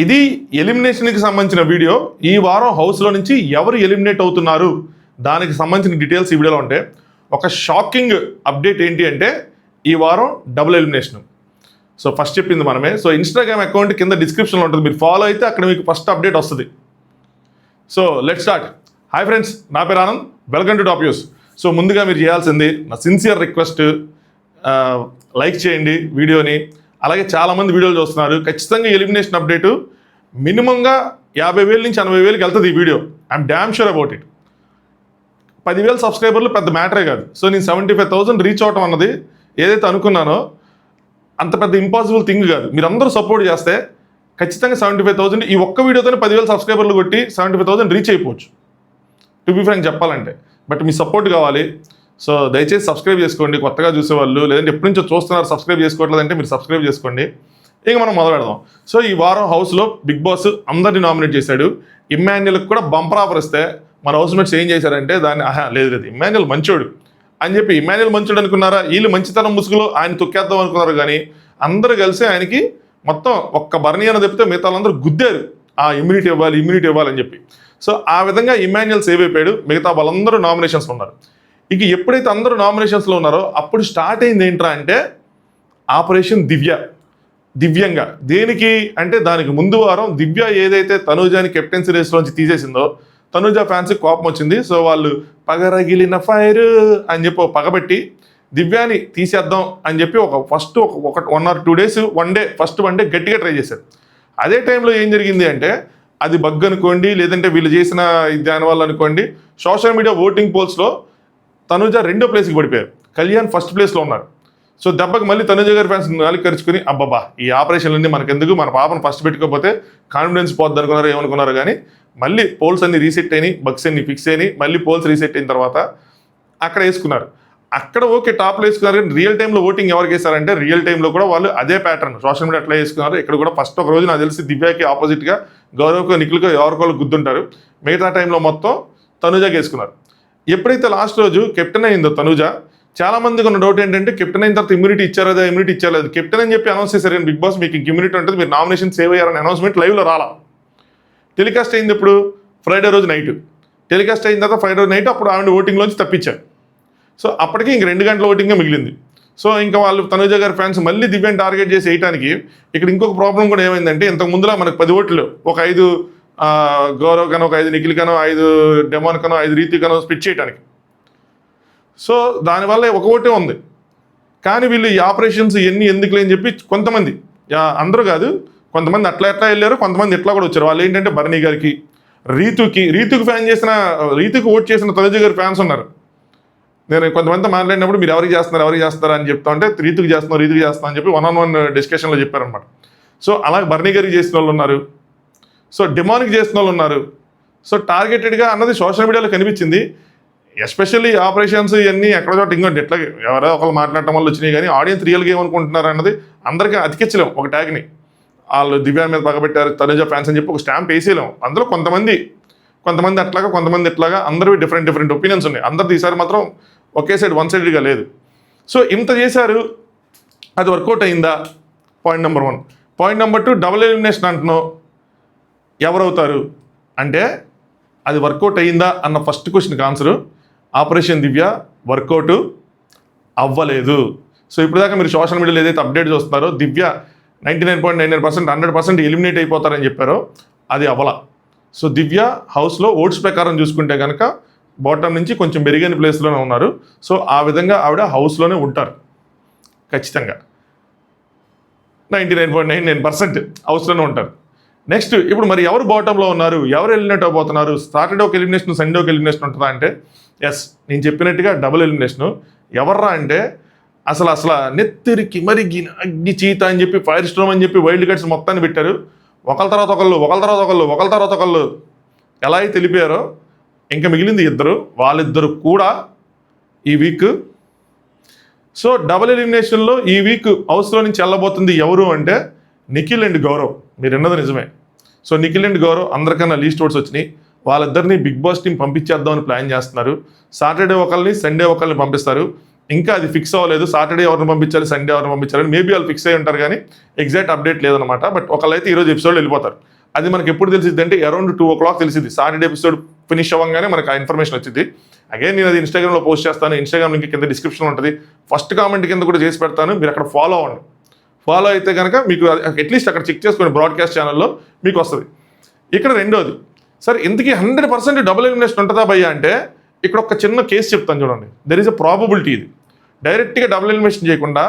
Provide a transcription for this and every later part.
ఇది ఎలిమినేషన్కి సంబంధించిన వీడియో. ఈ వారం హౌస్లో నుంచి ఎవరు ఎలిమినేట్ అవుతున్నారు దానికి సంబంధించిన డీటెయిల్స్ ఈ వీడియోలో ఉంటాయి. ఒక షాకింగ్ అప్డేట్ ఏంటి అంటే ఈ వారం డబుల్ ఎలిమినేషన్. సో ఫస్ట్ చెప్పింది మనమే. సో ఇన్స్టాగ్రామ్ అకౌంట్ కింద డిస్క్రిప్షన్లో ఉంటుంది, మీరు ఫాలో అయితే అక్కడ మీకు ఫస్ట్ అప్డేట్ వస్తుంది. So let start. Hi friends, నా పేరు Anand, welcome to top news. So ముందుగా మీరు చేయాల్సింది, నా సిన్సియర్ రిక్వెస్ట్, లైక్ చేయండి వీడియోని. అలాగే చాలామంది వీడియోలు చూస్తున్నారు. ఖచ్చితంగా ఎలిమినేషన్ అప్డేటు మినిమంగా 50,000 నుంచి 80,000కి వెళ్తుంది ఈ video. I'm damn sure about it. 10,000 సబ్స్క్రైబర్లు పెద్ద మ్యాటరే కాదు. సో నేను 75,000 రీచ్ అవటం అన్నది ఏదైతే అనుకున్నానో అంత పెద్ద ఇంపాసిబుల్ థింగ్ కాదు. మీరు అందరూ సపోర్ట్ చేస్తే ఖచ్చితంగా 75,000 ఈ ఒక్క వీడియోతోనే 10,000 సబ్స్క్రైబర్లు కొట్టి 75,000 రీచ్ అయిపోవచ్చు, టు బి ఫ్రాంక్ చెప్పాలంటే. బట్ మీ సపోర్ట్ కావాలి. సో దయచేసి సబ్స్క్రైబ్ చేసుకోండి. కొత్తగా చూసేవాళ్ళు, లేదంటే ఎప్పటి నుంచో చూస్తున్నారు సబ్స్క్రైబ్ చేసుకోవట్లేదంటే మీరు సబ్స్క్రైబ్ చేసుకోండి. ఇక మనం మొదలు పెడదాం. సో ఈ వారం హౌస్లో బిగ్ బాస్ అందరినీ నామినేట్ చేశాడు. ఇమ్మాన్యుల్కి కూడా బంపర్ ఆఫర్ ఇస్తే మన హౌస్ మేట్స్ ఏం చేశారంటే దాన్ని లేదు ఇమ్మాన్యుల్ మంచోడు అని చెప్పి, ఇమ్మాన్యుల్ మంచోడు అనుకున్నారా, వీళ్ళు మంచితనం ముసుగులో ఆయన తొక్కేద్దాం అనుకున్నారు. కానీ అందరూ కలిసి ఆయనకి మొత్తం ఒక్క బర్నీ అని చెప్తే మిగతా వాళ్ళందరూ గుద్దారు, ఇమ్యూనిటీ ఇవ్వాలని చెప్పి. సో ఆ విధంగా ఇమ్మాన్యుల్ సేవ్ అయిపోయాడు. మిగతా వాళ్ళందరూ నామినేషన్స్ ఉన్నారు. ఇక ఎప్పుడైతే అందరూ నామినేషన్స్లో ఉన్నారో అప్పుడు స్టార్ట్ అయింది ఏంట్రా అంటే ఆపరేషన్ దివ్యంగా. దేనికి అంటే దానికి ముందు వారం దివ్య ఏదైతే తనూజాని కెప్టెన్సీ రేస్లోంచి తీసేసిందో తనూజా ఫ్యాన్స్కి కోపం వచ్చింది. సో వాళ్ళు పగరగిలిన ఫైర్ అని చెప్పి పగబెట్టి దివ్యాని తీసేద్దాం అని చెప్పి ఒక 1 or 2 days first one day గట్టిగా ట్రై చేశారు. అదే టైంలో ఏం జరిగింది అంటే అది బగ్ అనుకోండి, లేదంటే వీళ్ళు చేసిన దానివల్ల అనుకోండి, సోషల్ మీడియా ఓటింగ్ పోల్స్లో తనూజ 2వ ప్లేస్కి పడిపోయారు, కళ్యాణ్ ఫస్ట్ ప్లేస్లో ఉన్నారు. సో దెబ్బకి మళ్ళీ తనూజ గారి ఫ్యాన్స్ నాలుగు కరుచుకుని అబ్బాబా ఈ ఆపరేషన్లన్నీ మనకెందుకు, మన పాపను ఫస్ట్ పెట్టుకోకపోతే కాన్ఫిడెన్స్ పోద్ది అనుకున్నారు, ఏమనుకున్నారు. కానీ మళ్ళీ పోల్స్ అన్ని రీసెట్ అయినాయి, బగ్స్ అన్ని ఫిక్స్ అయినాయి. మళ్ళీ పోల్స్ రీసెట్ అయిన తర్వాత అక్కడ వేసుకున్నారు. అక్కడ ఓకే టాప్లో వేసుకున్నారు. కానీ రియల్ టైంలో ఓటింగ్ ఎవరికి వేశారంటే రియల్ టైంలో కూడా వాళ్ళు అదే ప్యాటర్న్ సోషల్ మీడియా అట్లా వేసుకున్నారు. ఇక్కడ కూడా ఫస్ట్ ఒక రోజు నాకు తెలిసి దివ్యాకి ఆపోజిట్గా గౌరవ్కో నిఖిల్కో ఎవరికో గుద్దుంటారు. మిగతా టైంలో మొత్తం తనూజాకి వేసుకున్నారు. ఎప్పుడైతే లాస్ట్ రోజు కెప్టెన్ అయిందో తనూజ, చాలా మందికి ఉన్న డౌట్ ఏంటంటే కెప్టెన్ అయిన తర్వాత ఇమ్యూనిటీ ఇచ్చారు. కెప్టెన్ అని చెప్పి అనౌన్స్ చేశారు. బిగ్ బాస్ మీకు ఇమ్యూనిటీ ఉంటుంది, మీరు నామినేషన్ సేవ్ అయ్యారని అనౌన్స్మెంట్ లైవ్లో రాలా. టెలికాస్ట్ అయింది ఎప్పుడు, ఫ్రైడే రోజు నైట్. టెలికాస్ట్ అయిన తర్వాత ఫ్రైడే రోజు నైట్ అప్పుడు ఆవిడ ఓటింగ్లోంచి తప్పించారు. సో అప్పటికి ఇంక 2 గంటల ఓటింగ్గా మిగిలింది. సో ఇంకా వాళ్ళు తనూజ గారి ఫ్యాన్స్ మళ్ళీ దివ్యాన్ని టార్గెట్ చేసి వేయడానికి ఇక్కడ ఇంకొక ప్రాబ్లం కూడా ఏమైందంటే, ఇంతకు ముందులా మనకు 10 ఓట్లు ఒక 5 గౌరవ్ కనో, ఒక 5 నిఖిల్ కనో, 5 డెమాన్ కనో, 5 రీతి కనో స్పిచ్ చేయడానికి. సో దానివల్ల ఒక ఓటే ఉంది. కానీ వీళ్ళు ఈ ఆపరేషన్స్ ఇవన్నీ ఎందుకులే అని చెప్పి కొంతమంది, అందరూ కాదు, కొంతమంది అట్లా వెళ్ళారు, కొంతమంది ఇట్లా కూడా వచ్చారు. వాళ్ళు ఏంటంటే బర్నీ గారికి, రీతుకి ఓట్ చేసిన తనూజ గారి ఫ్యాన్స్ ఉన్నారు. నేను కొంతమంది మాట్లాడినప్పుడు మీరు ఎవరికి చేస్తున్నారు అని చెప్తా ఉంటే రీతుకి చేస్తున్నా అని చెప్పి 1-on-1 డిస్కషన్లో చెప్పారనమాట. సో అలాగే బర్నీ గారికి చేసిన వాళ్ళు ఉన్నారు, సో డెమాన్కి చేసిన వాళ్ళు ఉన్నారు. సో టార్గెటెడ్గా అన్నది సోషల్ మీడియాలో కనిపించింది. ఎస్పెషల్లీ ఆపరేషన్స్ ఇవన్నీ ఎక్కడ చోట ఇంకోటి ఎట్లా ఎవరో ఒకళ్ళు మాట్లాడటం వల్ల వచ్చినాయి. కానీ ఆడియన్స్ రియల్గా ఏమనుకుంటున్నారు అన్నది అందరికీ అతికించలేం. ఒక ట్యాగ్ని వాళ్ళు దివ్య మీద పగబెట్టారు తనూజ ఫ్యాన్స్ అని చెప్పి ఒక స్టాంప్ వేసేయలేం. అందులో కొంతమంది అట్లాగా, కొంతమంది ఇట్లాగా, అందరూ డిఫరెంట్ ఒపీనియన్స్ ఉన్నాయి. అందరిది ఈసారి మాత్రం ఒకే సైడ్, వన్ సైడెడ్గా లేదు. సో ఇంత చేశారు, అది వర్కౌట్ అయిందా? Point number 1. Point number 2, double elimination అంటున్నావు, ఎవరవుతారు అంటే అది వర్కౌట్ అయ్యిందా అన్న ఫస్ట్ క్వశ్చన్కి ఆన్సరు ఆపరేషన్ దివ్య వర్కౌట్ అవ్వలేదు. సో ఇప్పుడు దాకా మీరు సోషల్ మీడియాలో ఏదైతే అప్డేట్ చూస్తున్నారో దివ్య 99.99% 100% ఎలిమినేట్ అయిపోతారని చెప్పారో అది అవ్వలా. సో దివ్య హౌస్లో ఓట్స్ ప్రకారం చూసుకుంటే కనుక బాటమ్ నుంచి కొంచెం మెరుగైన ప్లేస్లోనే ఉన్నారు. సో ఆ విధంగా ఆవిడ హౌస్లోనే ఉంటారు ఖచ్చితంగా. 99.99% హౌస్లోనే ఉంటారు. నెక్స్ట్ ఇప్పుడు మరి ఎవరు బాటంలో ఉన్నారు, ఎవరు ఎలిమినేట్ అవబోతున్నారు? సాటర్డే ఒక ఎలిమినేషన్, సండే ఒక ఎలిమినేషన్ ఉంటుందా అంటే ఎస్, నేను చెప్పినట్టుగా డబుల్ ఎలిమినేషను. ఎవర్రా అంటే అసలు నెత్తిరికి మరిగి అగ్ని చీత అని చెప్పి, ఫైర్ స్టోమ్ అని చెప్పి వైల్డ్ కార్డ్స్ మొత్తాన్ని పెట్టారు. ఒకళ్ళ తర్వాత ఒకళ్ళు ఎలా అయితే తెలిపారో ఇంకా మిగిలింది ఇద్దరు. వాళ్ళిద్దరు కూడా ఈ వీక్, సో డబుల్ ఎలిమినేషన్లో ఈ వీక్ హౌస్లో నుంచి వెళ్ళబోతుంది ఎవరు అంటే నిఖిల్ అండ్ గౌరవ్. మీరు విన్నది నిజమే. సో నిఖిల్ అండ్ గౌరవ్ అందరికన్నా లీస్ట్ ఓట్స్ వచ్చినాయి. వాళ్ళిద్దరిని బిగ్ బాస్ టీం పంపించేద్దామని ప్లాన్ చేస్తున్నారు. సాటర్డే ఒకరిని, సండే ఒకరిని పంపిస్తారు. ఇంకా అది ఫిక్స్ అవ్వలేదు. సాటర్డే ఎవరిని పంపించాలి, సండే ఎవరిని పంపించాలి మేబీ వాళ్ళు ఫిక్స్ అయ్యి ఉంటారు, కానీ ఎగ్జాక్ట్ అప్డేట్ లేదనమాట. బట్ ఒకళ్ళైతే ఈరోజు ఎపిసోడ్లో వెళ్ళిపోతారు. అది మనకి ఎప్పుడు తెలిసింది అంటే అరౌండ్ 2 o'clock తెలిసింది. సాటర్డే ఎపిసోడ్ ఫినిష్ అవ్వగానే మనకు ఆ ఇన్ఫర్మేషన్ వచ్చింది. అగైన్ నేను అది ఇన్స్టాగ్రామ్లో పోస్ట్ చేస్తాను. ఇన్స్టాగ్రామ్ లింక్ కింద డిస్క్రిప్షన్లో ఉంటుంది. ఫస్ట్ కామెంట్ కింద కూడా చేసి పెడతాను. మీరు అక్కడ ఫాలో అవ్వండి. ఫాలో అయితే కనుక మీకు అట్లీస్ట్ అక్కడ చెక్ చేసుకొని బ్రాడ్కాస్ట్ ఛానల్లో మీకు వస్తుంది. ఇక్కడ రెండోది, సరే ఇంతకీ 100% డబుల్ ఎలిమినేషన్ ఉంటుందా భయ్యా అంటే ఇక్కడ ఒక చిన్న కేసు చెప్తాను చూడండి. There is a probability. ఇది డైరెక్ట్గా డబుల్ ఎలిమినేషన్ చేయకుండా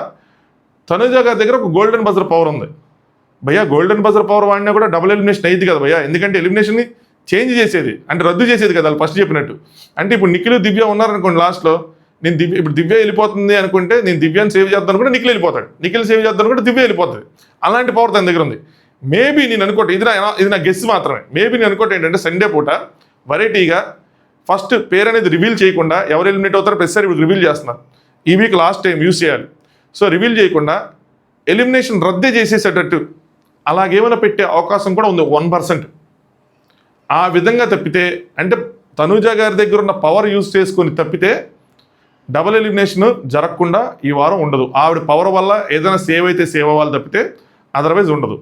తనుజ గారి దగ్గర ఒక గోల్డెన్ బజర్ పవర్ ఉంది భయ్యా. గోల్డెన్ బజర్ పవర్ వాడినా కూడా డబుల్ ఎలిమినేషన్ అయ్యింది కదా భయ్యా. ఎందుకంటే ఎలిమినేషన్ని చేంజ్ చేసేది అంటే రద్దు చేసేది కదా వాళ్ళు ఫస్ట్ చెప్పినట్టు. అంటే ఇప్పుడు నిఖిల్ దివ్య ఉన్నారనుకోండి, లాస్ట్లో నేను ఇప్పుడు దివ్య వెళ్ళిపోతుంది అనుకుంటే నేను దివ్యాన్ని సేవ్ చేద్దాం అనుకుంటే నిఖిల్ వెళ్ళిపోతాడు, నిఖిల్ సేవ్ చేద్దాం అనుకుంటే దివ్య వెళ్ళిపోతుంది. అలాంటి పవర్ తన దగ్గర ఉంది. మేబీ నేను అనుకోండి, ఇది నా గెస్ మాత్రమే. మేబీ నేను అనుకోండి ఏంటంటే సండే పూట వెరైటీగా ఫస్ట్ పేరు అనేది రివీల్ చేయకుండా ఎవరు ఎలిమినేట్ అవుతారో ప్రతిసారి ఇప్పుడు రివీల్ చేస్తున్నారు. ఈ వీక్ లాస్ట్ టైం యూస్ చేయాలి. సో రివీల్ చేయకుండా ఎలిమినేషన్ రద్దే చేసేసేటట్టు అలాగేమైనా పెట్టే అవకాశం కూడా ఉంది 1%. ఆ విధంగా తప్పితే అంటే తనూజ గారి దగ్గర ఉన్న పవర్ యూజ్ చేసుకొని తప్పితే డబుల్ ఎలిమినేషన్ జరగకుండా ఈ వారం ఉండదు. ఆవిడ పవర్ వల్ల ఏదైనా సేవ్ అయితే సేవ్ అవ్వాలి తప్పితే అదర్వైజ్ ఉండదు.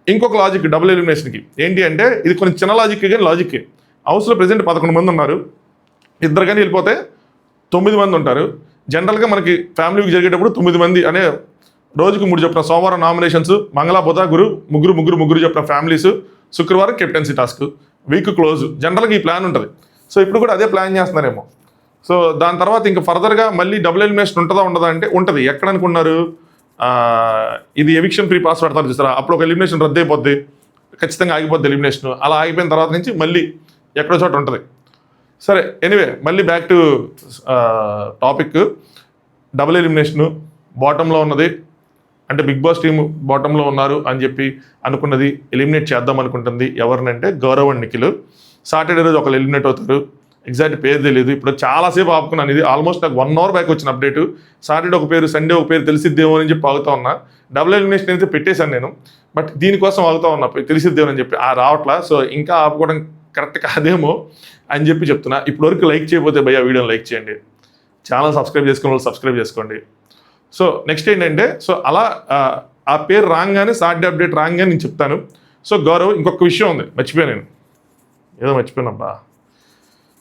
ఇంకొక లాజిక్ డబుల్ ఎలిమినేషన్కి ఏంటి అంటే ఇది కొంచెం చిన్న లాజిక్, కానీ లాజిక్కే. హౌస్లో ప్రెజెంట్ 11 మంది ఉన్నారు. ఇద్దరు కానీ వెళ్ళిపోతే 9 మంది ఉంటారు. జనరల్గా మనకి ఫ్యామిలీ వీక్ జరిగేటప్పుడు 9 మంది అనే రోజుకు 3 చెప్పిన సోమవారం నామినేషన్స్, మంగళ బుధ గురు ముగ్గురు చెప్పిన ఫ్యామిలీస్, శుక్రవారం కెప్టెన్సీ టాస్క్, వీక్ క్లోజ్. జనరల్గా ఈ ప్లాన్ ఉంటుంది. సో ఇప్పుడు కూడా అదే ప్లాన్ చేస్తున్నారేమో. సో దాని తర్వాత ఇంకా ఫర్దర్గా మళ్ళీ డబుల్ ఎలిమినేషన్ ఉంటుందా ఉండదా అంటే ఉంటుంది. ఎక్కడ అనుకున్నారు, ఇది ఎవిక్షన్ ఫ్రీ పాస్ పెడతారు చూస్తారా, అప్పుడు ఒక ఎలిమినేషన్ రద్దు అయిపోద్ది, ఖచ్చితంగా ఆగిపోద్ది ఎలిమినేషన్. అలా ఆగిపోయిన తర్వాత నుంచి మళ్ళీ ఎక్కడో చోట ఉంటుంది. సరే ఎనీవే మళ్ళీ back to topic. Double elimination బాటంలో ఉన్నది అంటే బిగ్ బాస్ టీమ్ బాటంలో ఉన్నారు అని చెప్పి అనుకున్నది ఎలిమినేట్ చేద్దాం అనుకుంటుంది. ఎవరినంటే గౌరవ్ అండ్ నిఖిల్. సాటర్డే రోజు ఒకళ్ళు ఎలిమినేట్ అవుతారు. ఎగ్జాక్ట్ పేరు తెలియదు. ఇప్పుడు చాలాసేపు ఆపుకున్నాను. ఇది ఆల్మోస్ట్ నాకు 1 hour బ్యాక్ వచ్చిన అప్డేట్. సాటర్డే ఒక పేరు, సండే ఒక పేరు తెలిసిద్దేమో అని చెప్పి ఆగుతా ఉన్నా. డబుల్ ఎలిమినేషన్ అయితే పెట్టేశాను నేను, బట్ దీనికోసం ఆగుతా ఉన్నా తెలిసిద్దేమో అని చెప్పి రావట్లా. సో ఇంకా ఆపుకోవడం కరెక్ట్ కాదేమో అని చెప్పి చెప్తున్నా. ఇప్పటివరకు లైక్ చేయకపోతే భయ్యా వీడియోని లైక్ చేయండి, ఛానల్ సబ్స్క్రైబ్ చేసుకున్న వాళ్ళు సబ్స్క్రైబ్ చేసుకోండి. సో నెక్స్ట్ ఏంటంటే సో అలా ఆ పేరు రాగానే సాటర్డే అప్డేట్ రాగానే నేను చెప్తాను. సో గౌరవ్ ఇంకొక విషయం ఉంది, మర్చిపోయాను నేను, ఏదో మర్చిపోయినబ్బా.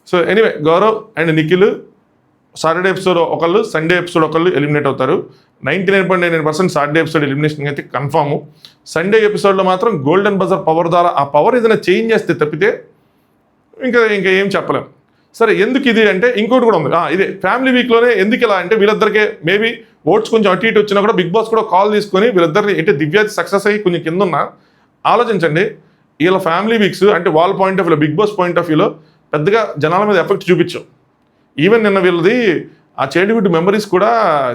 So anyway Gaurav and Nikhil Saturday episode ఒకళ్ళు, సండే ఎపిసోడ్ ఒకళ్ళు ఎలిమినేట్ అవుతారు. 99.99% సాటర్డే ఎపిసోడ్ ఎలిమినేషన్ అయితే కన్ఫాము. సండే ఎపిసోడ్లో మాత్రం గోల్డెన్ బజర్ పవర్ ద్వారా ఆ పవర్ ఏదైనా చేంజ్ చేస్తే తప్పితే ఇంకా ఏం చెప్పలేం. సరే ఎందుకు ఇది అంటే ఇంకోటి కూడా ఉంది. ఇదే ఫ్యామిలీ వీక్లోనే ఎందుకు ఇలా అంటే వీళ్ళిద్దరికే మేబీ ఓట్స్ కొంచెం అటు ఇటు వచ్చినా కూడా బిగ్ బాస్ కూడా కాల్ తీసుకొని వీళ్ళిద్దరిని అంటే దివ్య సక్సెస్ అయ్యి కొంచెం కింద ఉన్న ఆలోచించండి. వీళ్ళ ఫ్యామిలీ వీక్స్ అంటే వాళ్ళ పాయింట్ ఆఫ్ వ్యూలో, బిగ్ బాస్ పాయింట్ ఆఫ్ వ్యూలో పెద్దగా జనాల మీద ఎఫెక్ట్ చూపించు. ఈవెన్ నిన్న వీళ్ళది ఆ చైల్డ్హుడ్ మెమరీస్ కూడా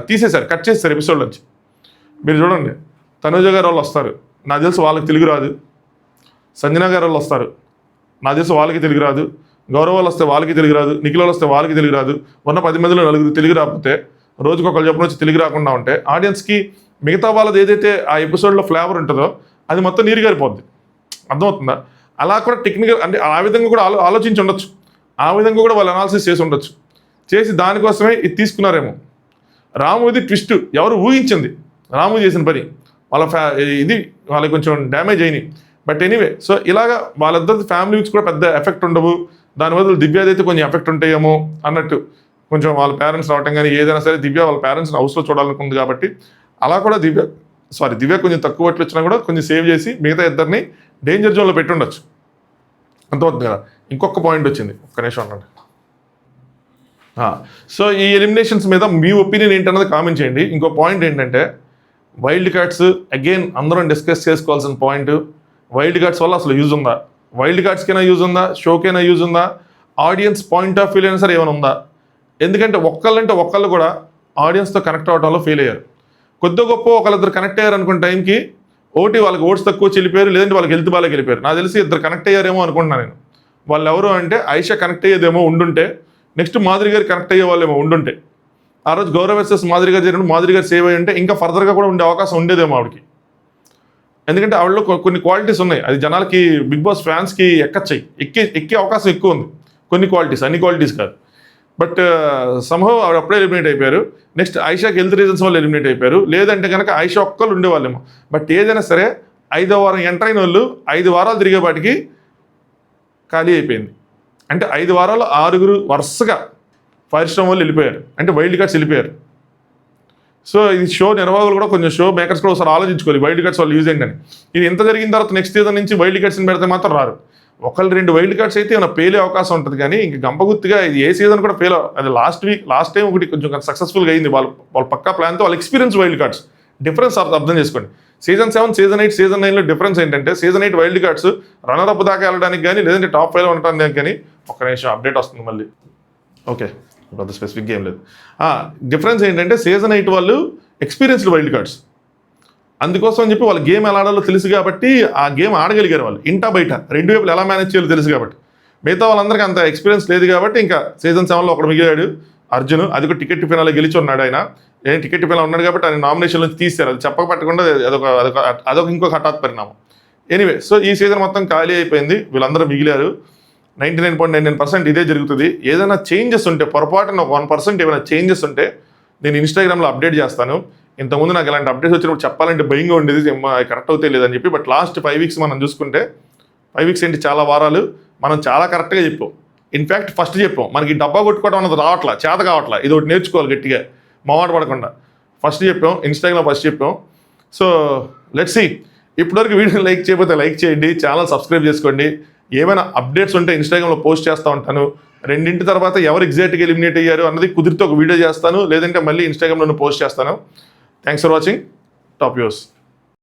తీసేశారు, కట్ చేస్తారు ఎపిసోడ్ నుంచి. మీరు చూడండి, తనుజ గారు వాళ్ళు వస్తారు, నాకు తెలిసి వాళ్ళకి తెలుగు రాదు. సంజన గారు వాళ్ళు వస్తారు, నాకు తెలిసి వాళ్ళకి తెలుగు రాదు. గౌరవ్ వాళ్ళు వస్తే వాళ్ళకి తెలుగు రాదు. నిఖిల్ వాళ్ళు వస్తే వాళ్ళకి తెలుగు రాదు. ఉన్న 10 మందిలో 9 తెలుగు రాకపోతే రోజుకి ఒకళ్ళు చెప్పిన వచ్చి తెలుగు రాకుండా ఉంటే ఆడియన్స్కి మిగతా వాళ్ళది ఏదైతే ఆ ఎపిసోడ్లో ఫ్లేవర్ ఉంటుందో అది మొత్తం నీరు గారిపోద్ది. అర్థమవుతుందా? అలా కూడా టెక్నికల్ అంటే ఆ విధంగా కూడా ఆలోచించి ఉండొచ్చు. ఆ విధంగా కూడా వాళ్ళు అనాలిసిస్ చేసి ఉండొచ్చు. చేసి దానికోసమే ఇది తీసుకున్నారేమో. రాము ఇది ట్విస్ట్ ఎవరు ఊహించింది, రాము చేసిన పని వాళ్ళ ఇది వాళ్ళకి కొంచెం డ్యామేజ్ అయినాయి. బట్ ఎనీవే సో ఇలాగా వాళ్ళిద్దరి ఫ్యామిలీ వీక్స్ కూడా పెద్ద ఎఫెక్ట్ ఉండవు. దాని బదులు దివ్యది అయితే కొంచెం ఎఫెక్ట్ ఉంటాయేమో అన్నట్టు కొంచెం వాళ్ళ పేరెంట్స్ రావటం కానీ ఏదైనా సరే దివ్య వాళ్ళ పేరెంట్స్ని హౌస్లో చూడాలనుకుంది కాబట్టి అలా కూడా దివ్య కొంచెం తక్కువ ఓట్లు వచ్చినా కూడా కొంచెం సేవ్ చేసి మిగతా ఇద్దరిని డేంజర్ జోన్లో పెట్టి ఉండొచ్చు. అంతవుతుంది కదా. ఇంకొక పాయింట్ వచ్చింది, ఒక్క నిమిషం ఉండండి. సో ఈ ఎలిమినేషన్స్ మీద మీ ఒపీనియన్ ఏంటన్నది కామెంట్ చేయండి. ఇంకో పాయింట్ ఏంటంటే వైల్డ్ కార్డ్స్ అగైన్ అందరం డిస్కస్ చేసుకోవాల్సిన పాయింట్. వైల్డ్ కార్డ్స్ వల్ల అసలు యూజ్ ఉందా, వైల్డ్ కార్డ్స్కైనా యూజ్ ఉందా, షోకైనా యూజ్ ఉందా, ఆడియన్స్ పాయింట్ ఆఫ్ వ్యూ అయినా సరే ఏమైనా ఉందా? ఎందుకంటే ఒక్కళ్ళు కూడా ఆడియన్స్తో కనెక్ట్ అవ్వడంలో ఫెయిల్ అయ్యారు. కొద్ది గొప్ప ఒకళ్ళిద్దరు కనెక్ట్ అయ్యారు అనుకున్న టైంకి వాళ్ళకి ఓట్స్ తక్కువ చెల్లిపోయారు, లేదంటే వాళ్ళకి హెల్త్ బాగా వెళ్ళిపోయారు. నాకు తెలిసి ఇద్దరు కనెక్ట్ అయ్యారేమో అనుకుంటున్నాను నేను. వాళ్ళు ఎవరు అంటే ఐషా కనెక్ట్ అయ్యేదేమో ఉండుంటే, నెక్స్ట్ మాధురి గారు కనెక్ట్ అయ్యే వాళ్ళేమో ఉండుంటే, ఆ రోజు గౌరవ్ వర్సెస్ మాధురి గారు జరిగినప్పుడు మాధురి గారు సేవ్ అయ్యి ఉంటే ఇంకా ఫర్దర్గా కూడా ఉండే అవకాశం ఉండేదేమో ఆవిడకి. ఎందుకంటే ఆవిడలో కొన్ని క్వాలిటీస్ ఉన్నాయి, అది జనాలకి బిగ్ బాస్ ఫ్యాన్స్కి ఎక్కే అవకాశం ఎక్కువ ఉంది. కొన్ని క్వాలిటీస్, అన్ని క్వాలిటీస్ కాదు. బట్ సంహవ్ ఆవిడ అప్పుడే ఎలిమినేట్ అయిపోయారు. నెక్స్ట్ ఆయిషాకి హెల్త్ రీజన్స్ వల్ల ఎలిమినేట్ అయిపోయారు. లేదంటే కనుక ఆయిషా ఒక్కళ్ళు ఉండేవాళ్ళేమో. బట్ ఏదైనా సరే 5వ వారం ఎంటర్ అయిన వాళ్ళు 5 వారాలు తిరిగేపాటికి ఖాళీ అయిపోయింది. అంటే 5 వారాలు 6 వరుసగా ఫైర్ స్టామ్ వాళ్ళు వెళ్ళిపోయారు, అంటే వైల్డ్ కార్డ్స్ వెళ్ళిపోయారు. సో ఇది షో నిర్వాహకులు కూడా కొంచెం షో మేకర్స్ కూడా ఒకసారి ఆలోచించుకోవాలి వైల్డ్ కార్డ్స్ వాళ్ళు యూజ్ ఏంటని. ఇది ఎంత జరిగిన తర్వాత నెక్స్ట్ సీజన్ నుంచి వైల్డ్ కార్డ్స్ని పెడితే మాత్రం రారు. 1-2 వైల్డ్ కార్డ్స్ అయితే ఏమైనా పేలే అవకాశం ఉంటుంది, కానీ ఇంక గంపగుత్తిగా ఇది ఏ సీజన్ కూడా ఫెయిల్. అది లాస్ట్ టైం ఒకటి కొంచెం సక్సెస్ఫుల్గా అయింది. వాళ్ళ పక్కా ప్లాన్తో వాళ్ళ ఎక్స్పీరియన్స్ వైల్డ్ కార్డ్స్ డిఫరెన్స్ అర్థం చేసుకోండి. సీజన్ 7, సీజన్ 8, సీజన్ 9లో డిఫరెన్స్ ఏంటంటే season 8 wild cards runner up దాకా వెళ్ళడానికి కానీ లేదంటే టాప్ 5లో ఉండడానికి కానీ. ఒక్క నిమిషం అప్డేట్ వస్తుంది మళ్ళీ. ఓకే, ఇప్పుడు స్పెసిఫిక్ గేమ్ లేదు. డిఫరెన్స్ ఏంటంటే సీజన్ 8 వాళ్ళు ఎక్స్పీరియన్స్డ్ వైల్డ్ కార్డ్స్, అందుకోసం అని చెప్పి వాళ్ళ గేమ్ ఎలా ఆడాలో తెలుసు కాబట్టి ఆ గేమ్ ఆడగలిగారు వాళ్ళు. ఇంటా బయట 2 వైపులు ఎలా మేనేజ్ చేయాలో తెలుసు కాబట్టి. మిగతా వాళ్ళందరికీ అంత ఎక్స్పీరియన్స్ లేదు కాబట్టి ఇంకా సీజన్ 7లో ఒకడు మిగిలాడు అర్జున్. అది కూడా టికెట్ ఫినాల్లో గెలిచి ఉన్నాడు ఆయన. టికెట్ ఫినాల్ ఉన్నాడు కాబట్టి ఆయన నామినేషన్ నుంచి తీశారు. అది చెప్పకపట్టకుండా అదొక ఇంకొక హఠాత్ పరిణామం. ఎనీవే, సో ఈ సీజన్ మొత్తం ఖాళీ అయిపోయింది, వీళ్ళందరూ మిగిలారు. 99.99% ఇదే జరుగుతుంది. ఏదైనా చేంజెస్ ఉంటే పొరపాటున 1% ఏమైనా చేంజెస్ ఉంటే నేను ఇన్స్టాగ్రామ్లో అప్డేట్ చేస్తాను. ఇంతకుముందు నాకు ఇలాంటి అప్డేట్స్ వచ్చినప్పుడు చెప్పాలంటే భయంగా ఉండేది, కరెక్ట్ అవుతే లేదని చెప్పి. బట్ లాస్ట్ 5 వీక్స్ మనం చూసుకుంటే 5 వీక్స్ ఏంటి చాలా వారాలు మనం చాలా కరెక్ట్గా చెప్పాం. ఇన్ఫ్యాక్ట్ ఫస్ట్ చెప్పాం మనకి డబ్బా కొట్టుకోవడం అన్నది రావట్లా, చేత కావట్లా, ఇది ఒకటి నేర్చుకోవాలి గట్టిగా మొహమాట పడకుండా. ఫస్ట్ చెప్పాం, ఇన్స్టాగ్రామ్ ఫస్ట్ చెప్పాం. So let's see. ఇప్పటివరకు వీడియోని లైక్ చేయకపోతే లైక్ చేయండి, ఛానల్ సబ్స్క్రైబ్ చేసుకోండి. ఏమైనా అప్డేట్స్ ఉంటే ఇన్స్టాగ్రామ్లో పోస్ట్ చేస్తూ ఉంటాను. 2 తర్వాత ఎవరు ఎగ్జాక్ట్గా ఎలిమినేట్ అయ్యారు అన్నది కుదిరితే ఒక వీడియో చేస్తాను, లేదంటే మళ్ళీ ఇన్స్టాగ్రామ్లో పోస్ట్ చేస్తాను. Thanks for watching. Top views.